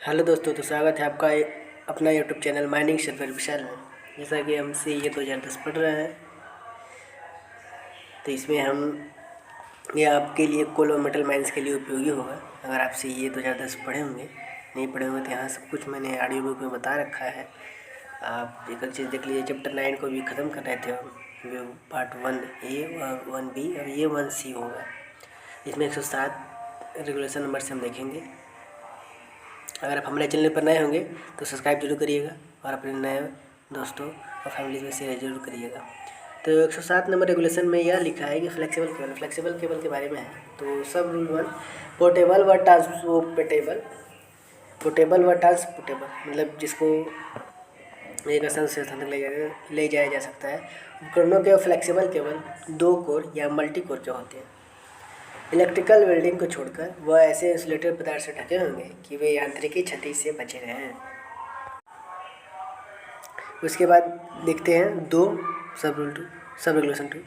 Hello दोस्तों, तो स्वागत है आपका अपना यूट्यूब चैनल माइनिंग सर्वर विशाल में। जैसा कि हम CA 2010 पढ़ रहे हैं, तो इसमें हम ये आपके लिए कोल और मेटल माइंस के लिए उपयोगी होगा। अगर आप CA 2010 पढ़े होंगे, नहीं पढ़े होंगे तो यहाँ सब कुछ मैंने ऑडियो बुक में बता रखा है। आप एक चीज़ देख लीजिए। चैप्टर 9 को भी ख़त्म कर रहे थे हम, पार्ट 1A और 1B, और ये 1C होगा। इसमें 107 रेगुलेशन नंबर से हम देखेंगे। अगर आप हमारे चैनल पर नए होंगे तो सब्सक्राइब जरूर करिएगा और अपने नए दोस्तों और फैमिली में शेयर जरूर करिएगा। तो 107 नंबर रेगुलेशन में यह लिखा है कि फ्लेक्सिबल केबल के बारे में है। तो सब रूल 1, पोर्टेबल व ट्रांसपोर्टेबल। पोर्टेबल व ट्रांसपोर्टेबल मतलब जिसको एक स्थान से स्थान तक ले जाया जा सकता है। उपकरणों के फ्लेक्सिबल केबल 2 कोर या मल्टी कोर के होते हैं। इलेक्ट्रिकल वेल्डिंग को छोड़कर वह ऐसे इंसुलेटेड पदार्थ से ढके होंगे कि वे यांत्रिकी क्षति से बचे रहें। उसके बाद देखते हैं 2 सब रेगुलेशन 2।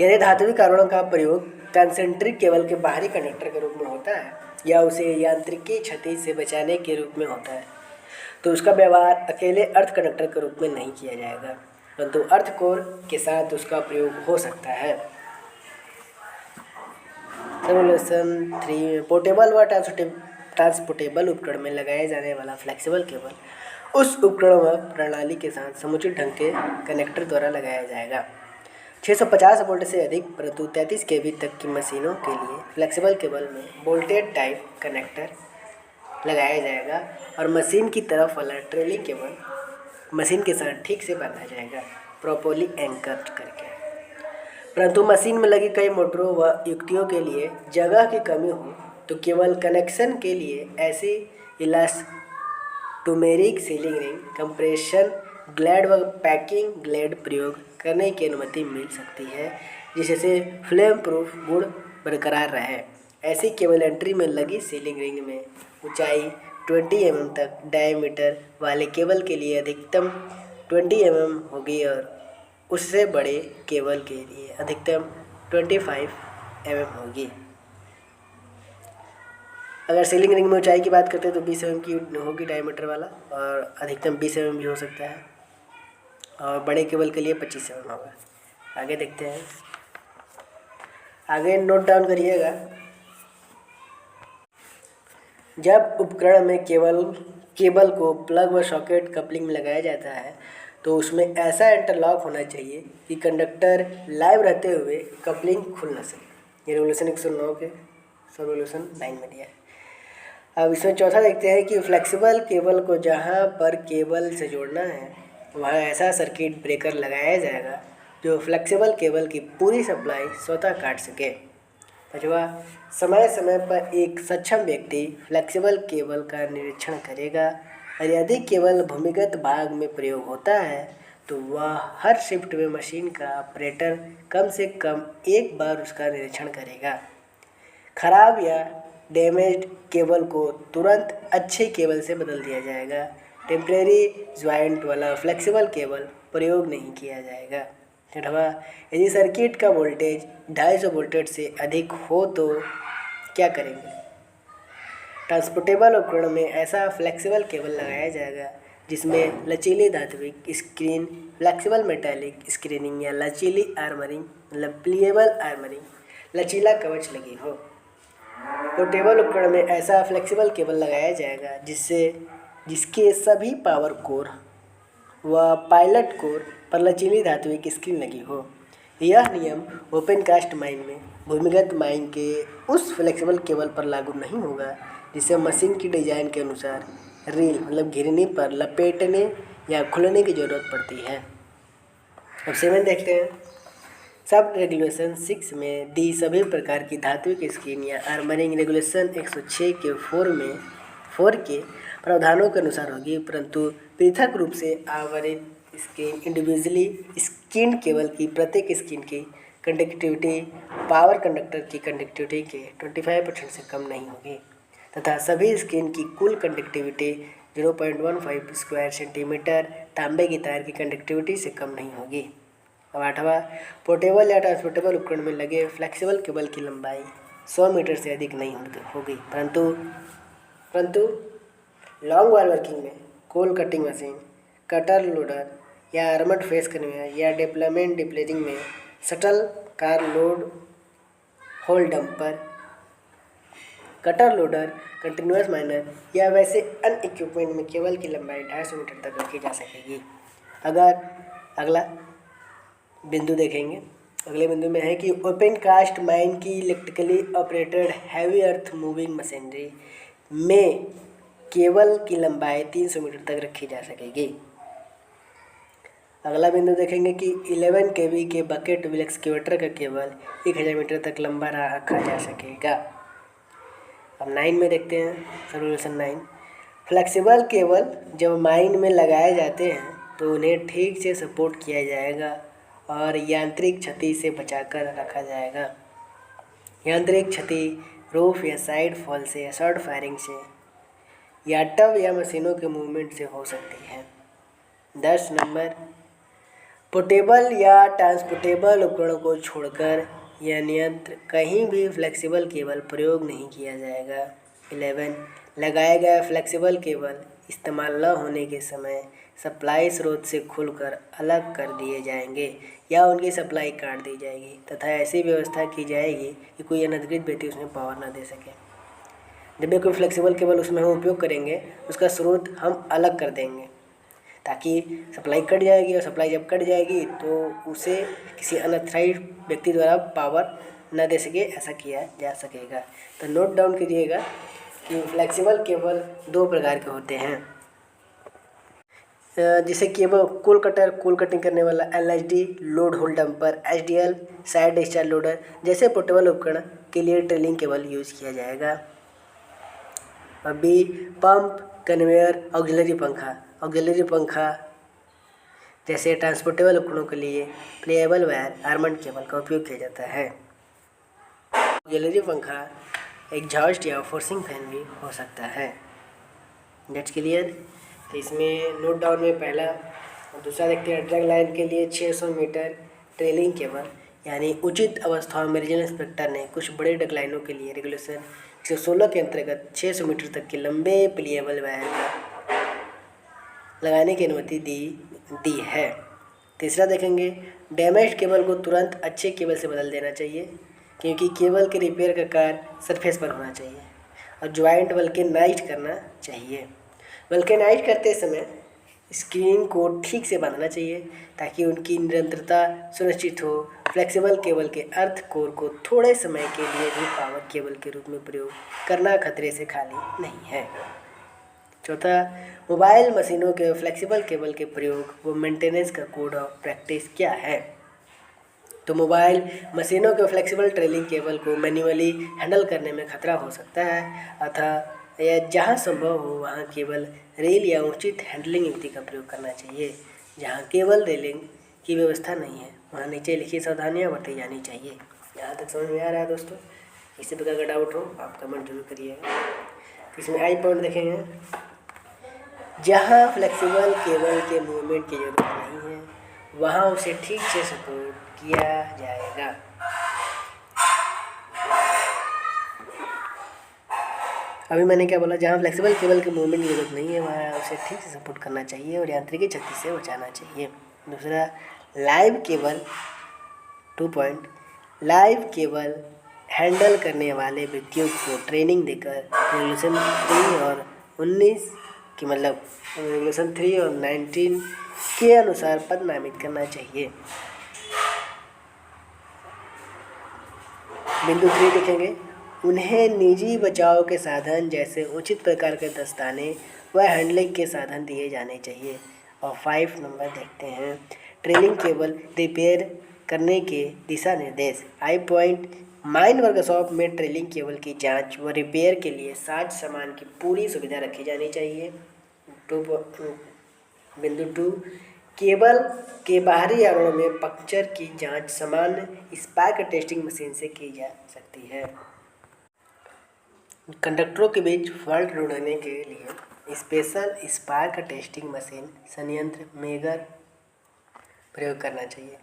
यदि धात्विक आवरणों का प्रयोग कंसेंट्रिक केबल के बाहरी कंडक्टर के रूप में होता है या उसे यांत्रिकी क्षति से बचाने के रूप में होता है, तो उसका व्यवहार अकेले अर्थ कंडक्टर के रूप में नहीं किया जाएगा, परंतु अर्थ कोर के साथ उसका प्रयोग हो सकता है। रेगुलेशन 3, पोर्टेबल व ट्रांसपोर्टेबल उपकरण में लगाए जाने वाला फ्लेक्सिबल केबल उस उपकरण व प्रणाली के साथ समुचित ढंग के कनेक्टर द्वारा लगाया जाएगा। 650 वोल्ट से अधिक परंतु 33 kV तक की मशीनों के लिए फ्लेक्सिबल केबल में वोल्टेज टाइप कनेक्टर लगाया जाएगा और मशीन की तरफ वाला ट्रेलिंग केबल मशीन के साथ ठीक से बांधा जाएगा, प्रॉपर्ली एंकर्ड करके। परंतु मशीन में लगी कई मोटरों व युक्तियों के लिए जगह की कमी हो तो केवल कनेक्शन के लिए ऐसी elastomeric sealing ring, compression glad व पैकिंग ग्लैड प्रयोग करने की अनुमति मिल सकती है, जिससे फ्लेम प्रूफ गुण बरकरार रहे। ऐसी केबल एंट्री में लगी सीलिंग रिंग में ऊंचाई 20 mm तक डायमीटर वाले केबल के लिए अधिकतम 20 mm होगी और उससे बड़े केबल के लिए अधिकतम 25 mm होगी। अगर सीलिंग रिंग में ऊंचाई की बात करते हैं तो 20 mm की होगी डायमीटर वाला, और अधिकतम 20 mm भी हो सकता है, और बड़े केबल के लिए 25 mm होगा। आगे देखते हैं, आगे नोट डाउन करिएगा। जब उपकरण में केबल को प्लग व सॉकेट कपलिंग में लगाया जाता है तो उसमें ऐसा इंटरलॉक होना चाहिए कि कंडक्टर लाइव रहते हुए कपलिंग खुल न सके। ये रेगुलेशन 109 के सब रेगुलेशन 9 में दिया है। अब इसमें चौथा देखते हैं कि फ्लेक्सिबल केबल को जहां पर केबल से जोड़ना है वहां ऐसा सर्किट ब्रेकर लगाया जाएगा जो फ्लेक्सिबल केबल की पूरी सप्लाई स्वतः काट सके। पाँचवा, समय समय पर एक सक्षम व्यक्ति फ्लेक्सिबल केबल का निरीक्षण करेगा और यदि केवल भूमिगत भाग में प्रयोग होता है तो वह हर शिफ्ट में मशीन का ऑपरेटर कम से कम एक बार उसका निरीक्षण करेगा। खराब या डैमेज्ड केबल को तुरंत अच्छे केबल से बदल दिया जाएगा। टेम्परेरी ज्वाइंट वाला फ्लेक्सिबल केबल प्रयोग नहीं किया जाएगा। छठवा, यदि सर्किट का वोल्टेज 250 वोल्टेज से अधिक हो तो क्या करेंगे? ट्रांसपोर्टेबल उपकरण में ऐसा फ्लेक्सिबल केबल लगाया जाएगा जिसमें लचीली धात्विक स्क्रीन, फ्लेक्सिबल मेटालिक स्क्रीनिंग या लचीली आर्मरिंग मतलब प्लीएबल आर्मरिंग, लचीला कवच लगी हो। पोर्टेबल उपकरण में ऐसा फ्लेक्सिबल केबल लगाया जाएगा जिसके सभी पावर कोर व पायलट कोर पर लचीली धात्विक स्क्रीन लगी हो। यह नियम ओपन कास्ट माइन में भूमिगत माइन के उस फ्लेक्सिबल केबल पर लागू नहीं होगा जिसे मशीन की डिजाइन के अनुसार रील मतलब घिरनी पर लपेटने या खुलने की जरूरत पड़ती है। अब 7 देखते हैं। सब रेगुलेशन 6 में दी सभी प्रकार की धात्विक स्क्रीन या आर्मरिंग रेगुलेशन 106 के 4 के प्रावधानों के अनुसार होगी, परंतु पृथक रूप से आवरित स्क्रीन इंडिविजुअली स्क्रीन केबल की प्रत्येक स्क्रीन की कंडक्टिविटी पावर कंडक्टर की कंडक्टिविटी के 25% से कम नहीं होगी तथा सभी स्क्रीन की कुल कंडक्टिविटी 0.15 स्क्वायर सेंटीमीटर तांबे की तार की कंडक्टिविटी से कम नहीं होगी। अब 8वां, पोर्टेबल या ट्रांसपोर्टेबल उपकरण में लगे फ्लेक्सिबल केबल की लंबाई 100 मीटर से अधिक नहीं होगी, परंतु लॉन्ग वायर वर्किंग में coal cutting machine, cutter loader या आर्मर्ड फेस कन्वेयर या डिप्लॉयमेंट डिप्लेजिंग में shuttle car load haul dumper, cutter loader, continuous miner या वैसे अन्य इक्विपमेंट में केबल की लंबाई 250 मीटर तक रखी जा सकेगी। अगर अगला बिंदु देखेंगे, अगले बिंदु में है कि ओपन कास्ट माइन की electrically operated heavy earth moving machinery में केबल की लंबाई 300 मीटर तक रखी जा सकेगी। अगला बिंदु देखेंगे कि 11 kV के बकेट व्हील एक्सकेवेटर का केबल 1000 मीटर तक लंबा रखा जा सकेगा। अब 9 में देखते हैं, सोल्यूशन 9। फ्लेक्सिबल केबल जब माइन में लगाए जाते हैं तो उन्हें ठीक से सपोर्ट किया जाएगा और यांत्रिक क्षति से बचाकर रखा जाएगा। यांत्रिक क्षति रूफ या साइड फॉल से या शॉर्ट फायरिंग से या टब या मशीनों के मूवमेंट से हो सकती है। 10 नंबर, पोर्टेबल या ट्रांसपोर्टेबल उपकरणों को छोड़कर या नियंत्र कहीं भी फ्लेक्सिबल केबल प्रयोग नहीं किया जाएगा। 11, लगाया गया फ्लेक्सिबल केबल इस्तेमाल न होने के समय सप्लाई स्रोत से खुलकर अलग कर दिए जाएंगे या उनकी सप्लाई काट दी जाएगी तथा ऐसी व्यवस्था की जाएगी कि कोई अनधिकृत व्यक्ति उसमें पावर न दे सके। जब भी कोई फ्लेक्सिबल केबल उसमें हम उपयोग करेंगे उसका स्रोत हम अलग कर देंगे ताकि सप्लाई कट जाएगी और सप्लाई जब कट जाएगी तो उसे किसी अनऑथराइज्ड व्यक्ति द्वारा पावर न दे सके, ऐसा किया जा सकेगा। तो नोट डाउन कीजिएगा कि फ्लेक्सिबल केबल 2 प्रकार के होते हैं, जिसे cable coal cutter, coal cutting करने वाला, LHD load haul dumper, HDL side discharge loader जैसे पोर्टेबल उपकरण के लिए ट्रेलिंग केबल यूज किया जाएगा। अभी पंप, कन्वेयर, ऑक्सिलरी पंखा जैसे ट्रांसपोर्टेबल उपकरणों के लिए प्लेएबल वायर आर्मर्ड केबल का उपयोग किया जाता है। ऑक्सिलरी पंखा एग्जॉस्ट या फोर्सिंग फैन भी हो सकता है। That's clear. तो इसमें नोट डाउन में पहला और दूसरा देखते हैं। ड्रैग लाइन के लिए 600 मीटर ट्रेलिंग केबल, यानी उचित अवस्थाओं में रीजनल इंस्पेक्टर ने कुछ बड़े ड्रैग लाइनों के लिए रेगुलेशन 116 के अंतर्गत 600 मीटर तक के लंबे प्लीएबल वायर लगाने की अनुमति दी है। तीसरा देखेंगे, डैमेज्ड केबल को तुरंत अच्छे केबल से बदल देना चाहिए क्योंकि केबल के रिपेयर का कार्य सरफेस पर होना चाहिए और ज्वाइंट वल्केनाइज करना चाहिए। वल्केनाइज करते समय स्क्रीन को ठीक से बांधना चाहिए ताकि उनकी निरंतरता सुनिश्चित हो। फ्लेक्सिबल केबल के अर्थ कोर को थोड़े समय के लिए भी पावर केबल के रूप में प्रयोग करना खतरे से खाली नहीं है। चौथा, मोबाइल मशीनों के फ्लेक्सिबल केबल के प्रयोग व मेंटेनेंस का कोड ऑफ प्रैक्टिस क्या है। तो मोबाइल मशीनों के फ्लेक्सिबल ट्रेलिंग केबल को मैन्युअली हैंडल करने में खतरा हो सकता है अतः या जहाँ संभव हो वहाँ केवल रेल या उचित हैंडलिंग युक्ति का प्रयोग करना चाहिए। जहाँ केबल रेलिंग की व्यवस्था नहीं है वहाँ नीचे लिखी सावधानियाँ बरती जानी चाहिए। यहाँ तक समझ में आ रहा है दोस्तों? इसी प्रकार का डाउट हो आप कमेंट जरूर करिएगा। इसमें आई पॉइंट देखेंगे, जहाँ फ्लेक्सिबल केबल के मूवमेंट की जरूरत नहीं है वहाँ उसे ठीक से सपोर्ट किया जाएगा। अभी मैंने क्या बोला, जहाँ फ्लेक्सिबल केबल के मूवमेंट की जरूरत नहीं है वहाँ उसे ठीक से सपोर्ट करना चाहिए और यांत्रिकी क्षति से बचाना चाहिए। दूसरा, live cable 2 point, live cable handle करने वाले व्यक्तियों को ट्रेनिंग देकर रेगुलेशन 3 और 19 की मतलब रेगुलेशन 3 और 19 के अनुसार पद नामित करना चाहिए। बिंदु 3 लिखेंगे, उन्हें निजी बचाव के साधन जैसे उचित प्रकार के दस्ताने व हैंडलिंग के साधन दिए जाने चाहिए। और 5 नंबर देखते हैं, ट्रेलिंग केबल रिपेयर करने के दिशा निर्देश। आई पॉइंट, माइन वर्कशॉप में ट्रेलिंग केबल की जांच व रिपेयर के लिए साज सामान की पूरी सुविधा रखी जानी चाहिए। बिंदु 2, केबल के बाहरी आवरण में पंक्चर की जांच सामान्य स्पार्क टेस्टिंग मशीन से की जा सकती है। कंडक्टरों के बीच फॉल्ट ढूंढने के लिए स्पेशल स्पार्क टेस्टिंग मशीन संयंत्र मेगर प्रयोग करना चाहिए।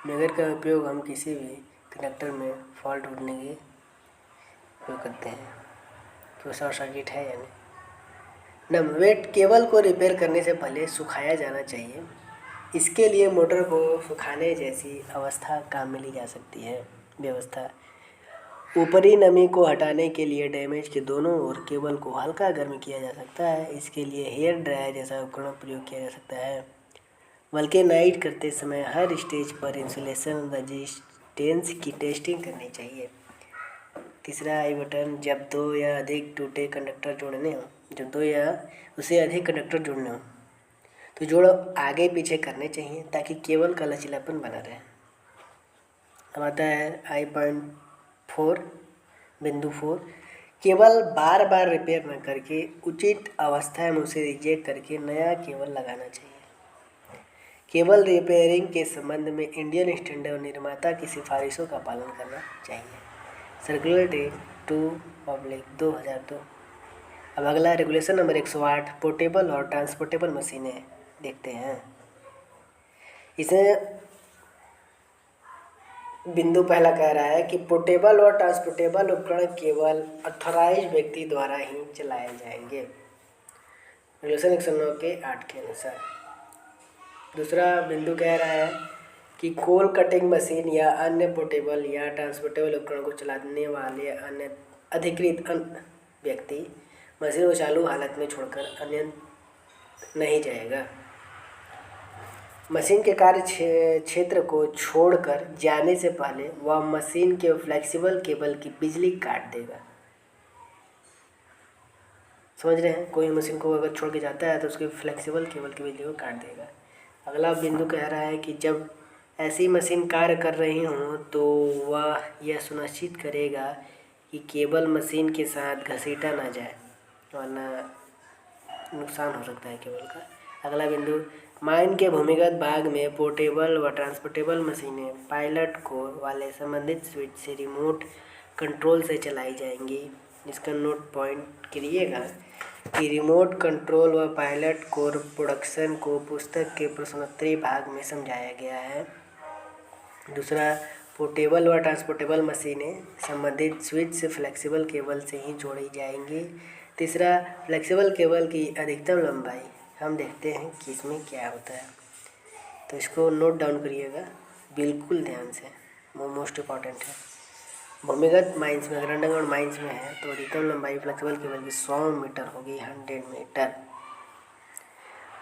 मेगर का उपयोग हम किसी भी कंडक्टर में फॉल्ट ढूंढने के उपयोग करते हैं तो शॉर्ट सर्किट है या नहीं। वेट केबल को रिपेयर करने से पहले सुखाया जाना चाहिए। इसके लिए मोटर को सुखाने जैसी अवस्था काम में ली जा सकती है। व्यवस्था ऊपरी नमी को हटाने के लिए डैमेज के दोनों ओर केबल को हल्का गर्म किया जा सकता है। इसके लिए हेयर ड्रायर जैसा उपकरण प्रयोग किया जा सकता है। बल्कि नाइट करते समय हर स्टेज पर इंसुलेशन रेजिस्टेंस की टेस्टिंग करनी चाहिए। तीसरा आई बटन, जब दो या अधिक टूटे कंडक्टर जोड़ने हो जब दो या उससे अधिक कंडक्टर जोड़ने हो तो जोड़ आगे पीछे करने चाहिए ताकि केबल का लचीलापन बना रहे। अब आता है आई पॉइंट 4 बिंदु 4, केबल बार बार रिपेयर न करके उचित अवस्था में उसे रिजेक्ट करके नया केबल लगाना चाहिए। केबल रिपेयरिंग के संबंध में इंडियन स्टैंडर्ड और निर्माता की सिफारिशों का पालन करना चाहिए। Circular debt 2/2002। अब अगला रेगुलेशन नंबर 108 पोर्टेबल और ट्रांसपोर्टेबल मशीनें देखते हैं। इसमें बिंदु पहला कह रहा है कि पोर्टेबल और ट्रांसपोर्टेबल उपकरण केवल ऑथराइज्ड व्यक्ति द्वारा ही चलाए जाएंगे, रेगुलेशन 109 के 8 के अनुसार। दूसरा बिंदु कह रहा है कि कोल कटिंग मशीन या अन्य पोर्टेबल या ट्रांसपोर्टेबल उपकरण को चलाने वाले अन्य अधिकृत व्यक्ति मशीन को चालू हालत में छोड़कर अन्य नहीं जाएगा। मशीन के कार्य क्षेत्र को छोड़कर जाने से पहले वह मशीन के फ्लेक्सिबल केबल की बिजली काट देगा। समझ रहे हैं, कोई मशीन को अगर छोड़ के जाता है तो उसके फ्लेक्सिबल केबल की बिजली को काट देगा। अगला बिंदु कह रहा है कि जब ऐसी मशीन कार्य कर रही हो तो वह यह सुनिश्चित करेगा कि केबल मशीन के साथ घसीटा ना जाए वरना नुकसान हो सकता है केबल का। अगला बिंदु, माइन के भूमिगत भाग में पोर्टेबल व ट्रांसपोर्टेबल मशीनें पायलट कोर वाले संबंधित स्विच से रिमोट कंट्रोल से चलाई जाएंगी। इसका नोट पॉइंट करिएगा कि रिमोट कंट्रोल व पायलट कोर प्रोडक्शन को पुस्तक के प्रश्नोत्तरी भाग में समझाया गया है। दूसरा, पोर्टेबल व ट्रांसपोर्टेबल मशीनें संबंधित स्विच से फ्लेक्सिबल केबल से ही जोड़ी जाएंगी। तीसरा, फ्लेक्सिबल केबल की अधिकतम लंबाई हम देखते हैं कि इसमें क्या होता है, तो इसको नोट डाउन करिएगा बिल्कुल ध्यान से, वो मोस्ट इम्पॉर्टेंट है। भूमिगत माइंस में, अगर अंडरग्राउंड माइंस में है तो अधिकतम लंबाई फ्लेक्सिबल केबल की 100 मीटर होगी, 100 मीटर।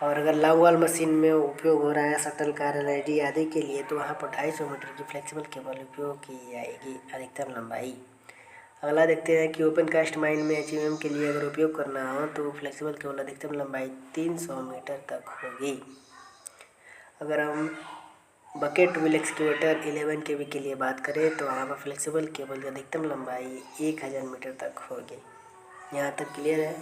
और अगर लॉन्ग वॉल मशीन में उपयोग हो रहा है शटल कार एलईडी आदि के लिए तो वहाँ पर 250 मीटर की फ्लेक्सिबल केबल उपयोग की जाएगी अधिकतम लंबाई। अगला देखते हैं कि ओपन कास्ट माइन में एचईएम के लिए अगर उपयोग करना हो तो फ्लेक्सिबल केबल अधिकतम लंबाई 300 मीटर तक होगी। अगर हम बकेट व्हील एक्सकेवेटर 11 केवी के लिए बात करें तो वहाँ पर फ्लेक्सिबल केबल की अधिकतम लंबाई 1000 मीटर तक होगी। यहाँ तक क्लियर है।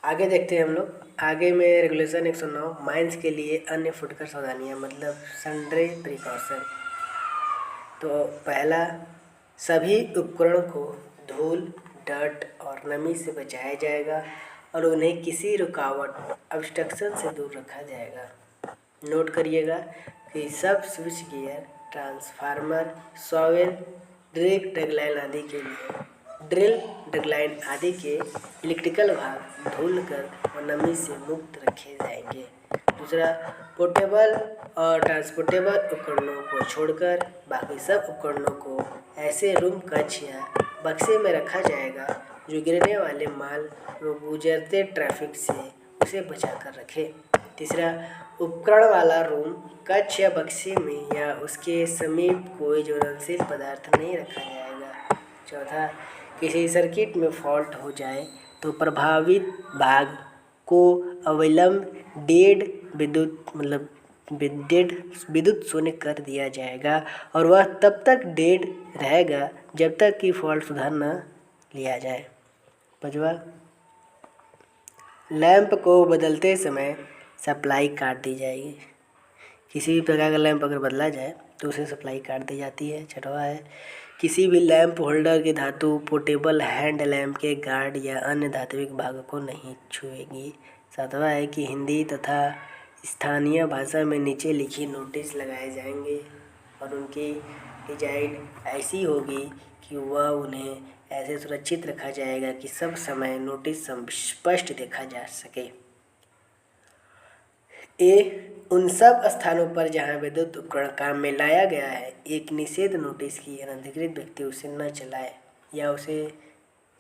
आगे देखते हैं हम लोग। आगे में रेगुलेशन 109 माइंस के लिए अन्य फुटकर सावधानियाँ मतलब सन्ड्री प्रिकॉशन। तो पहला, सभी उपकरण को धूल, डर्ट और नमी से बचाया जाएगा और उन्हें किसी रुकावट ऑब्स्ट्रक्शन से दूर रखा जाएगा। नोट करिएगा कि सब switchgear, transformer, shovel, drill dragline आदि के इलेक्ट्रिकल भाग धूलकर और नमी से मुक्त रखे जाएंगे। दूसरा, पोर्टेबल और ट्रांसपोर्टेबल उपकरणों को छोड़कर बाकी सब उपकरणों को ऐसे रूम, कक्ष या बक्से में रखा जाएगा जो गिरने वाले माल व गुजरते ट्रैफिक से उसे बचाकर रखे। तीसरा, उपकरण वाला रूम, कक्ष या बक्से में या उसके समीप कोई ज्वलनशील पदार्थ नहीं रखा जाएगा। चौथा, किसी सर्किट में फॉल्ट हो जाए तो प्रभावित भाग को अविलंब डेड विद्युत शून्य कर दिया जाएगा और वह तब तक डेड रहेगा जब तक कि फॉल्ट सुधार न लिया जाए। पांचवा, लैंप को बदलते समय सप्लाई काट दी जाएगी। किसी भी प्रकार का लैंप अगर बदला जाए तो उसे सप्लाई काट दी जाती है। छठवा है, किसी भी लैंप होल्डर की धातु पोर्टेबल हैंड लैंप के गार्ड या अन्य धात्विक भागों को नहीं छुएगी। सातवां है कि हिंदी तथा स्थानीय भाषा में नीचे लिखी नोटिस लगाए जाएंगे और उनकी डिजाइन ऐसी होगी कि वह उन्हें ऐसे सुरक्षित रखा जाएगा कि सब समय नोटिस स्पष्ट देखा जा सके। उन सब स्थानों पर जहां विद्युत उपकरण काम में लाया गया है, एक निषेध नोटिस की अनधिकृत व्यक्ति उसे न चलाए या उसे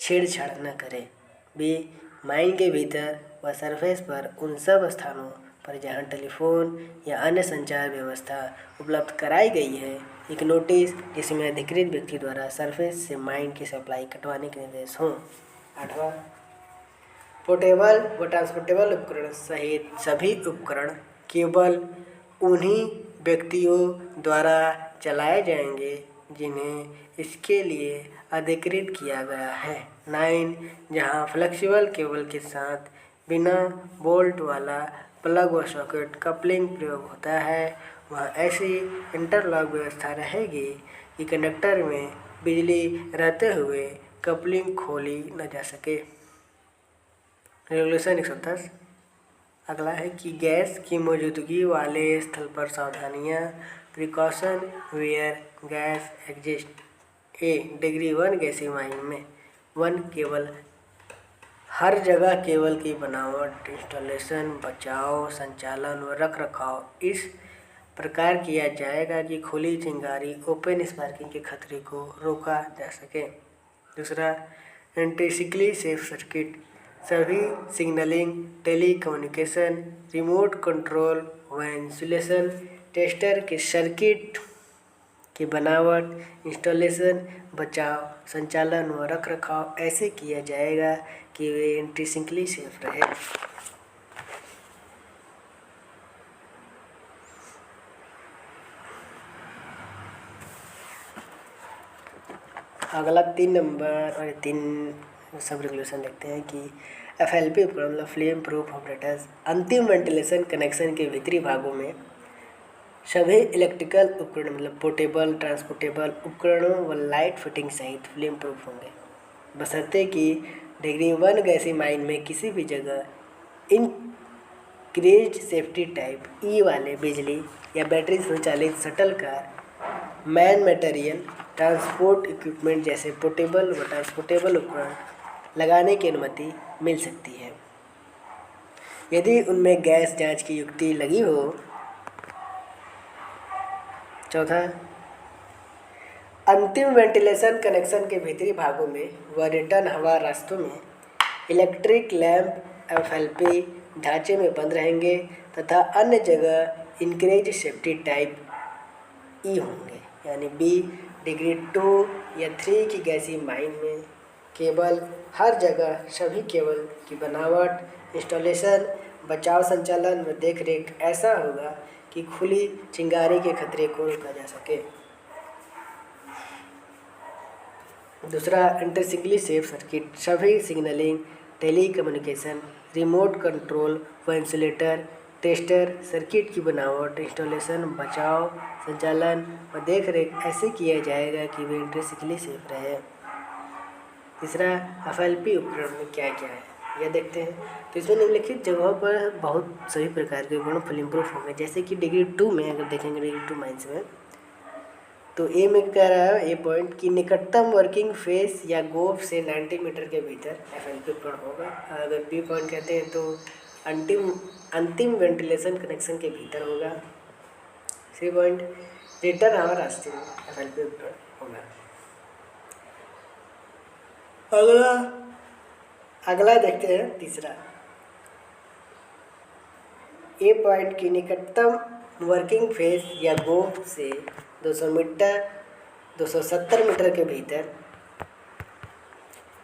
छेड़छाड़ न करे। बी, माइन के भीतर व सरफेस पर उन सब स्थानों पर जहां टेलीफोन या अन्य संचार व्यवस्था उपलब्ध कराई गई है, एक नोटिस जिसमें अधिकृत व्यक्ति द्वारा सरफेस से माइन की सप्लाई कटवाने के निर्देश हों। 8वां, पोर्टेबल व ट्रांसपोर्टेबल उपकरण सहित सभी उपकरण केवल उन्हीं व्यक्तियों द्वारा चलाए जाएंगे जिन्हें इसके लिए अधिकृत किया गया है। 9, जहां फ्लेक्सिबल केबल के साथ बिना बोल्ट वाला प्लग व सॉकेट कपलिंग प्रयोग होता है, वहाँ ऐसी इंटरलॉक व्यवस्था रहेगी कि कंडक्टर में बिजली रहते हुए कपलिंग खोली न जा सके। रेगुलेशन 110। अगला है कि गैस की मौजूदगी वाले स्थल पर सावधानियाँ। Precaution where gas exist. Degree 1 गैसीय माइन में 1 केवल हर जगह केबल की बनावट, इंस्टॉलेशन, बचाव, संचालन व रख रखाव इस प्रकार किया जाएगा कि खुली चिंगारी ओपन स्पार्किंग के खतरे को रोका जा सके। दूसरा, इंट्रिंसिकली सेफ सर्किट। सभी सिग्नलिंग, टेलीकम्युनिकेशन, रिमोट कंट्रोल व इंसुलेशन टेस्टर के सर्किट की बनावट, इंस्टॉलेशन, बचाव, संचालन व रख रखाव ऐसे किया जाएगा कि वे इंट्रिंसिकली सेफ रहे। अगला 3 नंबर और 3 सब रेगुलेशन देखते हैं कि FLP उपकरण मतलब फ्लेम प्रूफ ऑपरेटर्स अंतिम वेंटिलेशन कनेक्शन के भीतरी भागों में सभी इलेक्ट्रिकल उपकरण मतलब पोर्टेबल, ट्रांसपोर्टेबल उपकरणों व लाइट फिटिंग सहित फ्लेम प्रूफ होंगे, बशर्ते कि डिग्री 1 गैसीय माइन में किसी भी जगह इंक्रीज्ड सेफ्टी टाइप E वाले बिजली या बैटरी संचालित shuttle car, man material, transport equipment जैसे पोर्टेबल व ट्रांसपोर्टेबल उपकरण लगाने की अनुमति मिल सकती है, यदि उनमें गैस जांच की युक्ति लगी हो। चौथा, अंतिम वेंटिलेशन कनेक्शन के भीतरी भागों में व रिटर्न हवा रास्तों में इलेक्ट्रिक लैंप FLP ढांचे में बंद रहेंगे तथा अन्य जगह इंक्रीज सेफ्टी टाइप E होंगे। यानी B, डिग्री 2 या 3 की गैसीय माइन में केवल हर जगह सभी केबल की बनावट, इंस्टॉलेशन, बचाव, संचालन व देखरेख ऐसा होगा कि खुली चिंगारी के खतरे को रोका जा सके। दूसरा, इंट्रिंसिकली सेफ सर्किट सभी सिग्नलिंग, टेलीकम्युनिकेशन, रिमोट कंट्रोल व इंसुलेटर टेस्टर सर्किट की बनावट, इंस्टॉलेशन, बचाव, संचालन व देखरेख ऐसे किया जाएगा कि वे इंट्रिंसिकली सेफ रहे। तीसरा, FLP उपकरण में क्या क्या है यह देखते हैं। तो इसमें निम्नलिखित जगहों पर बहुत सभी प्रकार के उपकरण फ्लेम प्रूफ होंगे, जैसे कि डिग्री 2 में अगर देखेंगे डिग्री 2 माइंस में, तो ए में कह रहा है ए पॉइंट की निकटतम वर्किंग फेस या गोफ से 90 मीटर के भीतर FLP उपकरण होगा। अगर बी पॉइंट कहते हैं तो अंतिम वेंटिलेशन कनेक्शन के भीतर होगा। सी पॉइंट रिटर्न हवा रास्ते में FLP उपकरण होगा। अगला देखते हैं तीसरा, ए पॉइंट की निकटतम वर्किंग फेस या गोफ से 270 मीटर के भीतर।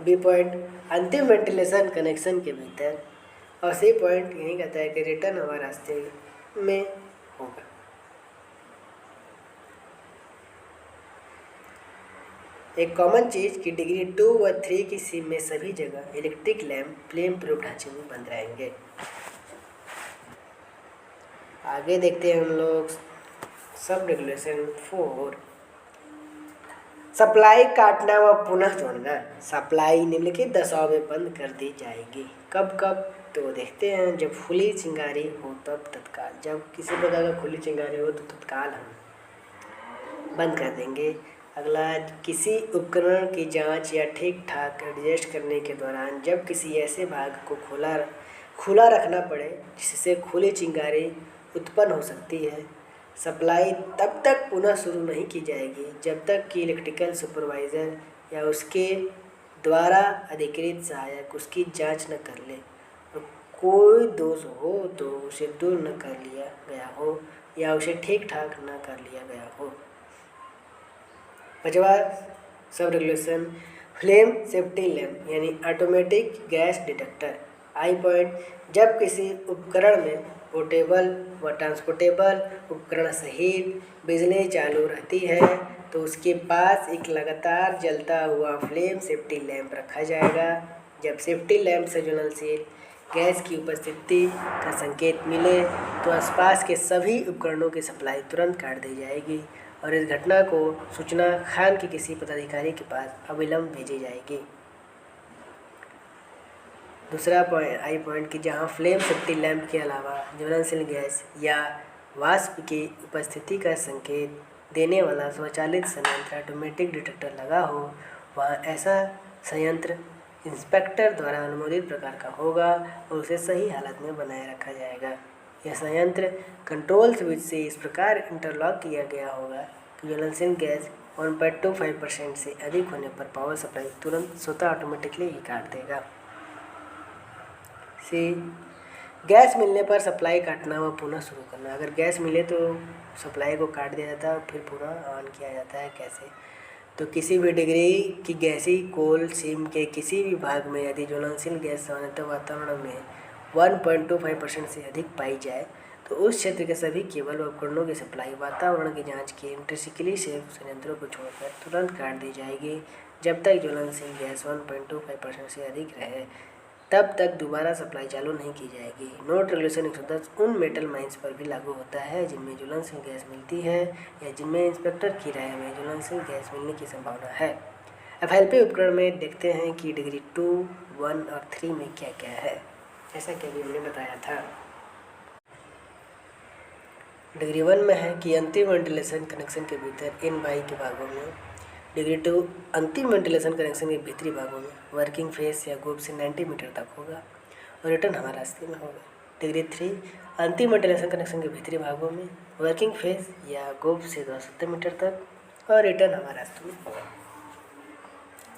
बी पॉइंट अंतिम वेंटिलेशन कनेक्शन के भीतर। और सी पॉइंट यही कहता है कि रिटर्न हवा रास्ते में होगा। एक कॉमन चीज़ कि डिग्री 2 व 3 की सीम में सभी जगह इलेक्ट्रिक लैंप फ्लेम प्रूफ ढांचे में बंद रहेंगे। आगे देखते हैं हम लोग सब रेगुलेशन 4, सप्लाई काटना व पुनः जोड़ना। सप्लाई निम्नलिखित दशाओं में बंद कर दी जाएगी। कब कब तो देखते हैं, जब खुली चिंगारी हो तब तत्काल। जब किसी प्रकार का खुली चिंगारी हो तो तत्काल हम बंद कर देंगे। अगला, किसी उपकरण की जांच या ठीक ठाक एडजस्ट करने के दौरान जब किसी ऐसे भाग को खुला रखना पड़े जिससे खुली चिंगारी उत्पन्न हो सकती है, सप्लाई तब तक पुनः शुरू नहीं की जाएगी जब तक कि इलेक्ट्रिकल सुपरवाइज़र या उसके द्वारा अधिकृत सहायक उसकी जांच न कर ले और कोई दोष हो तो उसे दूर न कर लिया गया हो या उसे ठीक ठाक न कर लिया गया हो। 5वां sub regulation, flame safety lamp यानी ऑटोमेटिक गैस डिटेक्टर। आई पॉइंट, जब किसी उपकरण में पोर्टेबल व ट्रांसपोर्टेबल उपकरण सहित बिजली चालू रहती है तो उसके पास एक लगातार जलता हुआ फ्लेम सेफ्टी लैंप रखा जाएगा। जब सेफ्टी लैंप से ज्वलनशील गैस की उपस्थिति का संकेत मिले तो आसपास के सभी उपकरणों की सप्लाई तुरंत काट दी जाएगी और इस घटना को सूचना खान के किसी पदाधिकारी के पास अविलंब भेजी जाएगी। दूसरा आई पॉइंट कि जहां फ्लेम सेफ्टी लैंप के अलावा ज्वलनशील गैस या वाष्प की उपस्थिति का संकेत देने वाला स्वचालित संयंत्र ऑटोमेटिक डिटेक्टर लगा हो, वहाँ ऐसा संयंत्र इंस्पेक्टर द्वारा अनुमोदित प्रकार का होगा और उसे सही हालत में बनाए रखा जाएगा। यह संयंत्र कंट्रोल स्विच से इस प्रकार इंटरलॉक किया गया होगा कि ज्वलनशील गैस 1.25% से अधिक होने पर पावर सप्लाई तुरंत स्वतः ऑटोमेटिकली ही काट देगा। सी, गैस मिलने पर सप्लाई काटना व पुनः शुरू करना। अगर गैस मिले तो सप्लाई को काट दिया जाता है और फिर पुनः ऑन किया जाता है। कैसे? तो किसी भी डिग्री की गैसीय कोल सीम के किसी भी भाग में यदि ज्वलनशील गैस सामान्यतः वातावरण में 1.25% से अधिक पाई जाए तो उस क्षेत्र के सभी केबल व उपकरणों की सप्लाई वातावरण की जांच के इंट्रिंसिकली सेफ संयंत्रों को छोड़कर तुरंत काट दी जाएगी। जब तक ज्वलनशील गैस 1.25% से अधिक रहे तब तक दोबारा सप्लाई चालू नहीं की जाएगी। नोट रेगुलेशन 110 उन मेटल माइंस पर भी लागू होता है जिनमें ज्वलनशील गैस मिलती है या जिनमें इंस्पेक्टर की राय में ज्वलनशील गैस मिलने की संभावना है। FLP उपकरण में देखते हैं कि डिग्री 2, 1 और 3 में क्या क्या है, जैसा कि अभी हमने बताया था। डिग्री 1 में है कि अंतिम वेंटिलेशन कनेक्शन के भीतर इन बाई के भागों में। डिग्री 2 अंतिम वेंटिलेशन कनेक्शन के भीतरी भागों में वर्किंग फेस या गोब से 90 मीटर तक होगा और रिटर्न हवा रास्ते में होगा। डिग्री 3 अंतिम वेंटिलेशन कनेक्शन के भीतरी भागों में वर्किंग फेस या गोब से 270 मीटर तक और रिटर्न हवा रास्ते में होगा।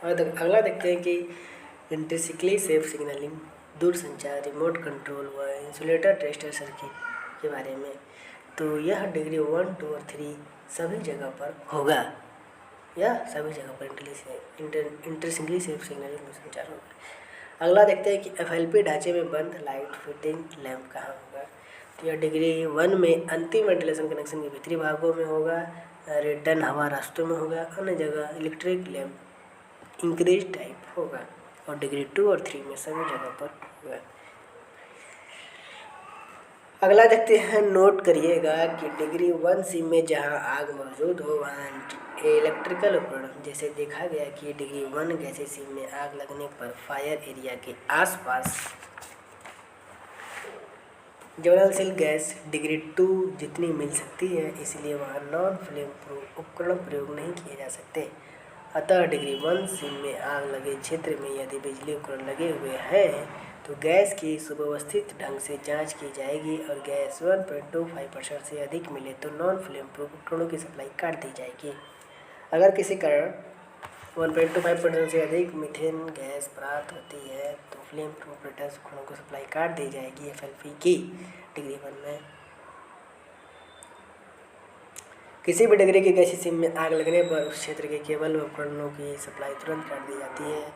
और अगला देखते हैं कि इंट्रिंसिकली सेफ सिग्नलिंग, दूर संचार, रिमोट कंट्रोल व इंसुलेटर टेस्टर सर्किट के बारे में। तो यह डिग्री 1, 2 और 3 सभी जगह पर होगा या सभी जगह पर इंट्रिंसिकली सेफ सिग्नलिंग में संचार होगा। अगला देखते हैं कि FLP ढांचे में बंद लाइट फिटिंग लैंप कहाँ होगा। तो यह डिग्री 1 में अंतिम वेंटिलेशन कनेक्शन के भीतरी भागों में होगा, रिटर्न हवा रास्तों में होगा, अन्य जगह इलेक्ट्रिक लैंप इंक्रीज टाइप होगा और डिग्री 2 और 3 में सभी जगह पर होगा। अगला देखते हैं, नोट करिएगा कि डिग्री 1 सी में जहां आग मौजूद हो वहां इलेक्ट्रिकल उपकरण, जैसे देखा गया कि डिग्री 1 गैसीय सीम में आग लगने पर फायर एरिया के आसपास ज्वलनशील गैस डिग्री 2 जितनी मिल सकती है, इसलिए वहां नॉन फ्लेम प्रूफ उपकरण प्रयोग नहीं किए जा सकते। अतः डिग्री 1 सीम में आग लगे क्षेत्र में यदि बिजली उपकरण लगे हुए हैं तो गैस की सुव्यवस्थित ढंग से जांच की जाएगी और गैस 1.25% से अधिक मिले तो नॉन फ्लेम प्रूफ उपकरणों की सप्लाई काट दी जाएगी। अगर किसी कारण 1.25% से अधिक मीथेन गैस प्राप्त होती है तो फ्लेम प्रूफ उपकरणों को सप्लाई काट दी जाएगी। FLP की डिग्री 1 में किसी भी डिग्री की गैसीय सीम में आग लगने पर उस क्षेत्र के केबल व उपकरणों की सप्लाई तुरंत काट दी जाती है।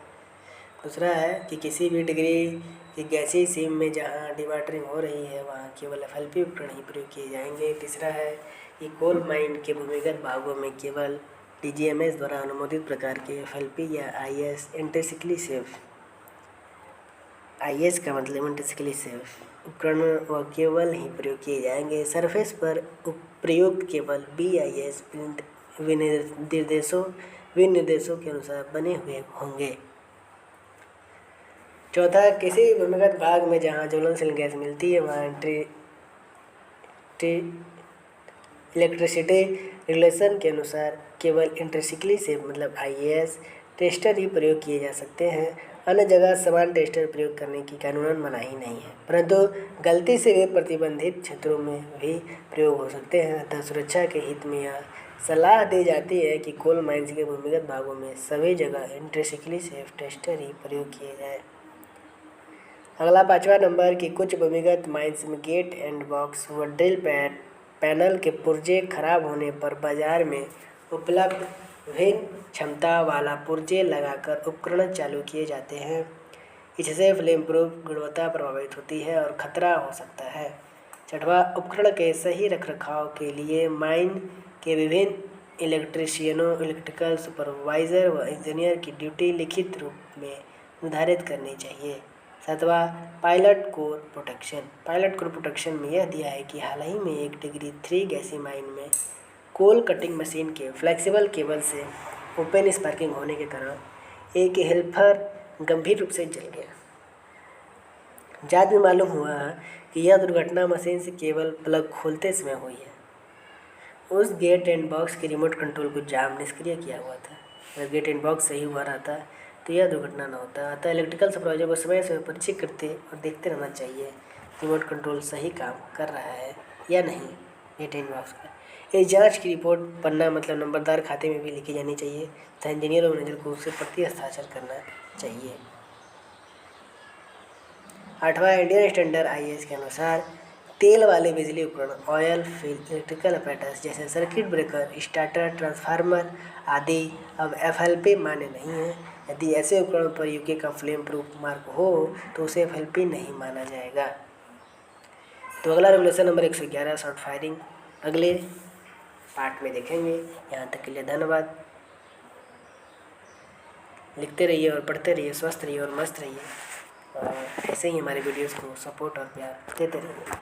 दूसरा है कि किसी भी डिग्री की गैसीय सीम में जहां डिवाटरिंग हो रही है वहां केवल FLP उपकरण ही प्रयोग किए जाएंगे। तीसरा है कि कोल माइन के भूमिगत भागों में केवल DGMS द्वारा अनुमोदित प्रकार के FLP या IS इंट्रिंसिकली सेफ, IS का मतलब इंट्रिंसिकली सेफ उपकरण व केबल ही प्रयोग किए जाएंगे। सरफेस पर प्रयुक्त केबल BIS विनिर्देशों के अनुसार बने हुए होंगे। चौथा, किसी भूमिगत भाग में जहां ज्वलनशील गैस मिलती है वहां इलेक्ट्रिसिटी रेगुलेशन के अनुसार केवल इंट्रिंसिकली सेफ मतलब IAS टेस्टर ही प्रयोग किए जा सकते हैं। अन्य जगह समान टेस्टर प्रयोग करने की कानूनन मनाही नहीं है, परंतु गलती से वे प्रतिबंधित क्षेत्रों में भी प्रयोग हो सकते हैं। अतः सुरक्षा के हित में यह सलाह दी जाती है कि कोल माइंस के भूमिगत भागों में सभी जगह इंट्रिंसिकली सेफ टेस्टर ही प्रयोग किए जाए। अगला 5वां नंबर कि कुछ भूमिगत माइंस में गेट एंड बॉक्स व ड्रिल पैनल के पुर्जे खराब होने पर बाजार में उपलब्ध विभिन्न क्षमता वाला पुर्जे लगाकर उपकरण चालू किए जाते हैं। इससे फ्लेम प्रूफ गुणवत्ता प्रभावित होती है और खतरा हो सकता है। 6वां उपकरण के सही रखरखाव के लिए माइन के विभिन्न इलेक्ट्रीशियनों, इलेक्ट्रिकल सुपरवाइजर व इंजीनियर की ड्यूटी लिखित रूप में निर्धारित करनी चाहिए। 7वां pilot core protection. Pilot core protection में यह दिया है कि हाल ही में एक डिग्री 3 गैसी माइन में कोल कटिंग मशीन के फ्लेक्सिबल केबल से ओपन स्पार्किंग होने के कारण एक हेल्पर गंभीर रूप से जल गया। जांच में मालूम हुआ कि यह दुर्घटना मशीन से केबल प्लग खोलते समय हुई है। उस गेट एंड बॉक्स के रिमोट कंट्रोल को जाम निष्क्रिय किया हुआ था। अगर गेट एंड बॉक्स सही हुआ रहता तो यह दुर्घटना न होता। अतः इलेक्ट्रिकल सुपरवाइजर को समय समय परीक्षित करते और देखते रहना चाहिए रिमोट कंट्रोल सही काम कर रहा है या नहीं गेट एंड बॉक्स का। इस जांच की रिपोर्ट पन्ना मतलब नंबरदार खाते में भी लिखी जानी चाहिए तथा इंजीनियर और मैनेजर को उसे प्रति हस्ताक्षर करना चाहिए। 8वां इंडियन स्टैंडर्ड IAS के अनुसार तेल वाले बिजली उपकरण ऑयल फील्ड इलेक्ट्रिकल अपैरेटस जैसे सर्किट ब्रेकर, स्टार्टर, ट्रांसफार्मर आदि अब FLP मान्य नहीं है। यदि ऐसे उपकरणों पर UK का फ्लेम प्रूफ मार्क हो तो उसे FLP नहीं माना जाएगा। तो अगला रेगुलेशन नंबर 111 शॉर्ट फायरिंग अगले पार्ट में देखेंगे। यहाँ तक के लिए धन्यवाद। लिखते रहिए और पढ़ते रहिए, स्वस्थ रहिए और मस्त रहिए और ऐसे ही हमारे वीडियोस को सपोर्ट और प्यार देते रहिए।